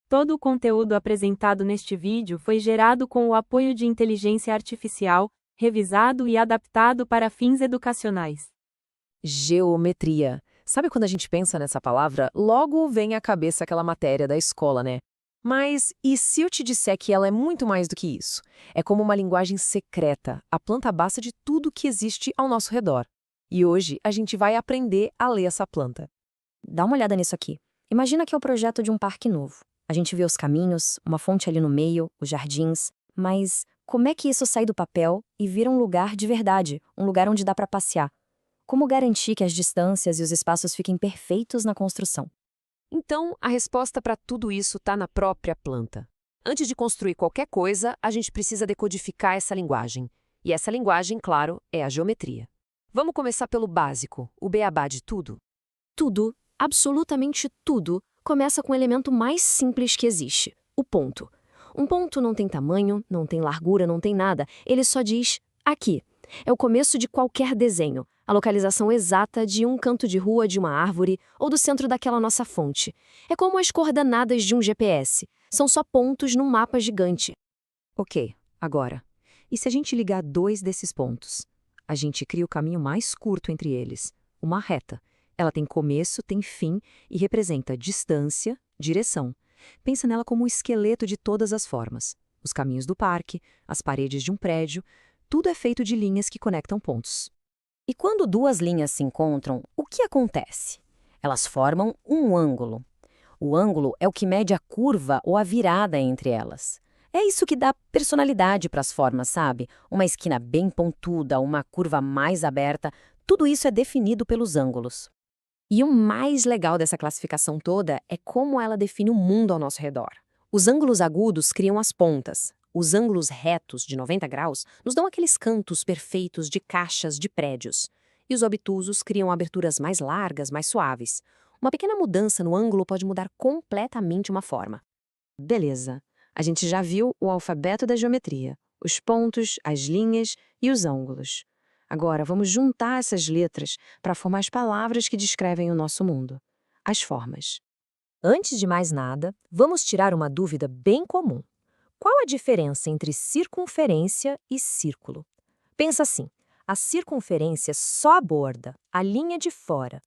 Todo o conteúdo apresentado neste vídeo foi gerado com o apoio de inteligência artificial, revisado e adaptado para fins educacionais. Geometria. Sabe quando a gente pensa nessa palavra, logo vem à cabeça aquela matéria da escola, né? Mas e se eu te disser que ela é muito mais do que isso? É como uma linguagem secreta, a planta base de tudo que existe ao nosso redor. E hoje a gente vai aprender a ler essa planta. Dá uma olhada nisso aqui. Imagina que é o projeto de um parque novo. A gente vê os caminhos, uma fonte ali no meio, os jardins, mas como é que isso sai do papel e vira um lugar de verdade, um lugar onde dá para passear? Como garantir que as distâncias e os espaços fiquem perfeitos na construção? Então, a resposta para tudo isso está na própria planta. Antes de construir qualquer coisa, a gente precisa decodificar essa linguagem. E essa linguagem, claro, é a geometria. Vamos começar pelo básico, o beabá de tudo. Tudo, absolutamente tudo, começa com o elemento mais simples que existe, o ponto. Um ponto não tem tamanho, não tem largura, não tem nada, ele só diz aqui. É o começo de qualquer desenho, a localização exata de um canto de rua de uma árvore ou do centro daquela nossa fonte. É como as coordenadas de um GPS, são só pontos num mapa gigante. Ok, agora, e se a gente ligar dois desses pontos? A gente cria o caminho mais curto entre eles, uma reta. Ela tem começo, tem fim e representa distância, direção. Pensa nela como o esqueleto de todas as formas. Os caminhos do parque, as paredes de um prédio, tudo é feito de linhas que conectam pontos. E quando duas linhas se encontram, o que acontece? Elas formam um ângulo. O ângulo é o que mede a curva ou a virada entre elas. É isso que dá personalidade para as formas, sabe? Uma esquina bem pontuda, uma curva mais aberta, tudo isso é definido pelos ângulos. E o mais legal dessa classificação toda é como ela define o mundo ao nosso redor. Os ângulos agudos criam as pontas. Os ângulos retos, de 90 graus, nos dão aqueles cantos perfeitos de caixas de prédios. E os obtusos criam aberturas mais largas, mais suaves. Uma pequena mudança no ângulo pode mudar completamente uma forma. Beleza, a gente já viu o alfabeto da geometria, os pontos, as linhas e os ângulos. Agora, vamos juntar essas letras para formar as palavras que descrevem o nosso mundo. As formas. Antes de mais nada, vamos tirar uma dúvida bem comum. Qual a diferença entre circunferência e círculo? Pensa assim, a circunferência só aborda a linha de fora.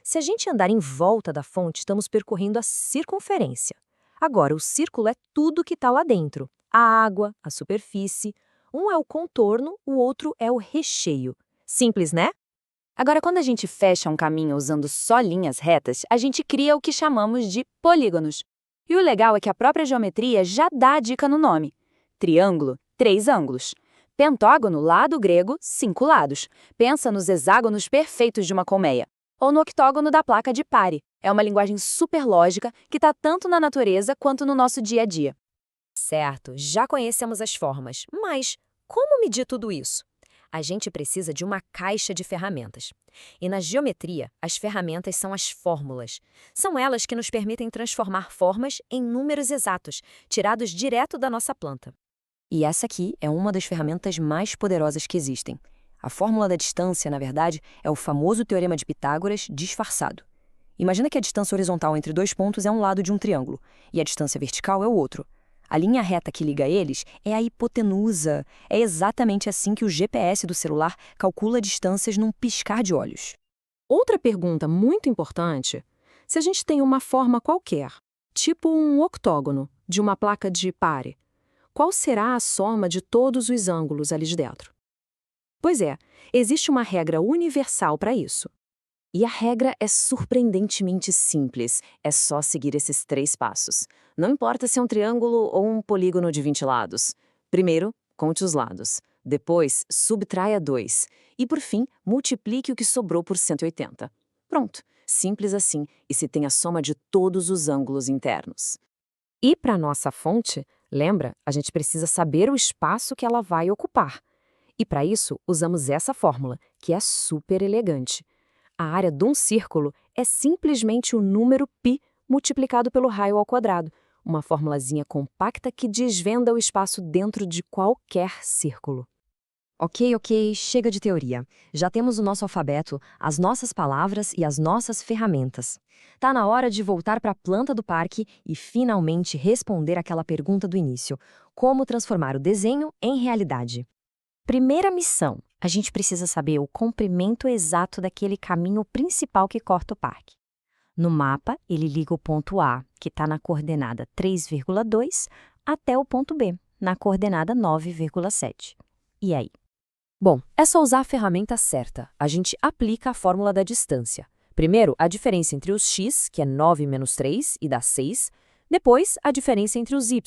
Se a gente andar em volta da fonte, estamos percorrendo a circunferência. Agora, o círculo é tudo que está lá dentro. A água, a superfície. Um é o contorno, o outro é o recheio. Simples, né? Agora, quando a gente fecha um caminho usando só linhas retas, a gente cria o que chamamos de polígonos. E o legal é que a própria geometria já dá a dica no nome. Triângulo, 3 ângulos. Pentágono, lá do grego, 5 lados. Pensa nos hexágonos perfeitos de uma colmeia. Ou no octógono da placa de Pare. É uma linguagem super lógica que está tanto na natureza quanto no nosso dia a dia. Certo, já conhecemos as formas, mas como medir tudo isso? A gente precisa de uma caixa de ferramentas. E na geometria, as ferramentas são as fórmulas. São elas que nos permitem transformar formas em números exatos, tirados direto da nossa planta. E essa aqui é uma das ferramentas mais poderosas que existem. A fórmula da distância, na verdade, é o famoso teorema de Pitágoras disfarçado. Imagina que a distância horizontal entre dois pontos é um lado de um triângulo, e a distância vertical é o outro. A linha reta que liga eles é a hipotenusa. É exatamente assim que o GPS do celular calcula distâncias num piscar de olhos. Outra pergunta muito importante: se a gente tem uma forma qualquer, tipo um octógono, de uma placa de Pare, qual será a soma de todos os ângulos ali de dentro? Pois é, existe uma regra universal para isso. E a regra é surpreendentemente simples, é só seguir esses 3 passos. Não importa se é um triângulo ou um polígono de 20 lados. Primeiro, conte os lados. Depois, subtraia 2. E, por fim, multiplique o que sobrou por 180. Pronto, simples assim, e se tem a soma de todos os ângulos internos. E para nossa fonte, lembra, a gente precisa saber o espaço que ela vai ocupar. E para isso, usamos essa fórmula, que é super elegante. A área de um círculo é simplesmente o número π multiplicado pelo raio ao quadrado, uma formulazinha compacta que desvenda o espaço dentro de qualquer círculo. Ok, chega de teoria. Já temos o nosso alfabeto, as nossas palavras e as nossas ferramentas. Tá na hora de voltar para a planta do parque e finalmente responder aquela pergunta do início: como transformar o desenho em realidade? Primeira missão: a gente precisa saber o comprimento exato daquele caminho principal que corta o parque. No mapa, ele liga o ponto A, que está na coordenada 3,2, até o ponto B, na coordenada 9,7. E aí? Bom, é só usar a ferramenta certa. A gente aplica a fórmula da distância. Primeiro, a diferença entre os x, que é 9 menos 3, e dá 6. Depois, a diferença entre os y,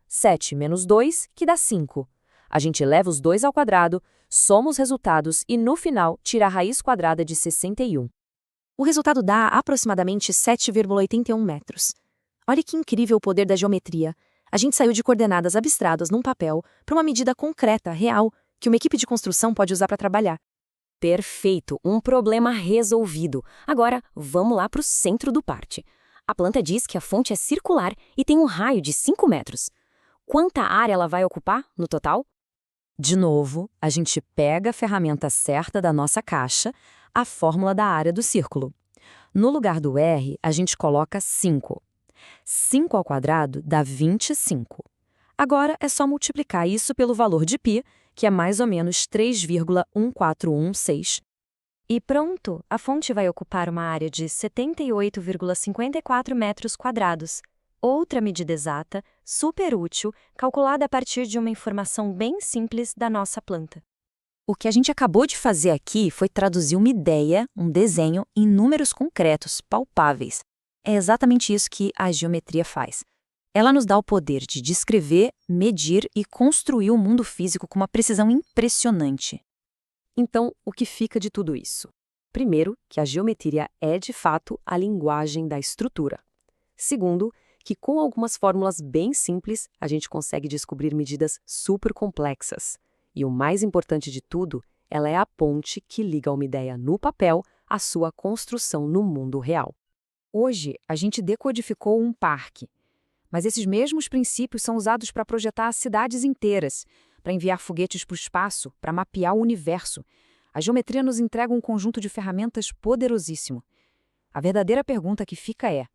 7 menos 2, que dá 5. A gente leva os dois ao quadrado, soma os resultados e, no final, tira a raiz quadrada de 61. O resultado dá aproximadamente 7,81 metros. Olha que incrível o poder da geometria. A gente saiu de coordenadas abstratas num papel para uma medida concreta, real, que uma equipe de construção pode usar para trabalhar. Perfeito, um problema resolvido. Agora, vamos lá para o centro do parque. A planta diz que a fonte é circular e tem um raio de 5 metros. Quanta área ela vai ocupar no total? De novo, a gente pega a ferramenta certa da nossa caixa, a fórmula da área do círculo. No lugar do R, a gente coloca 5. 5 ao quadrado dá 25. Agora é só multiplicar isso pelo valor de π, que é mais ou menos 3,1416. E pronto, a fonte vai ocupar uma área de 78,54 metros quadrados. Outra medida exata, super útil, calculada a partir de uma informação bem simples da nossa planta. O que a gente acabou de fazer aqui foi traduzir uma ideia, um desenho, em números concretos, palpáveis. É exatamente isso que a geometria faz. Ela nos dá o poder de descrever, medir e construir o mundo físico com uma precisão impressionante. Então, o que fica de tudo isso? Primeiro, que a geometria é, de fato, a linguagem da estrutura. Segundo, que com algumas fórmulas bem simples, a gente consegue descobrir medidas super complexas. E o mais importante de tudo, ela é a ponte que liga uma ideia no papel à sua construção no mundo real. Hoje, a gente decodificou um parque. Mas esses mesmos princípios são usados para projetar cidades inteiras, para enviar foguetes para o espaço, para mapear o universo. A geometria nos entrega um conjunto de ferramentas poderosíssimo. A verdadeira pergunta que fica é: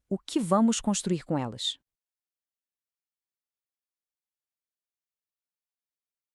o que vamos construir com elas?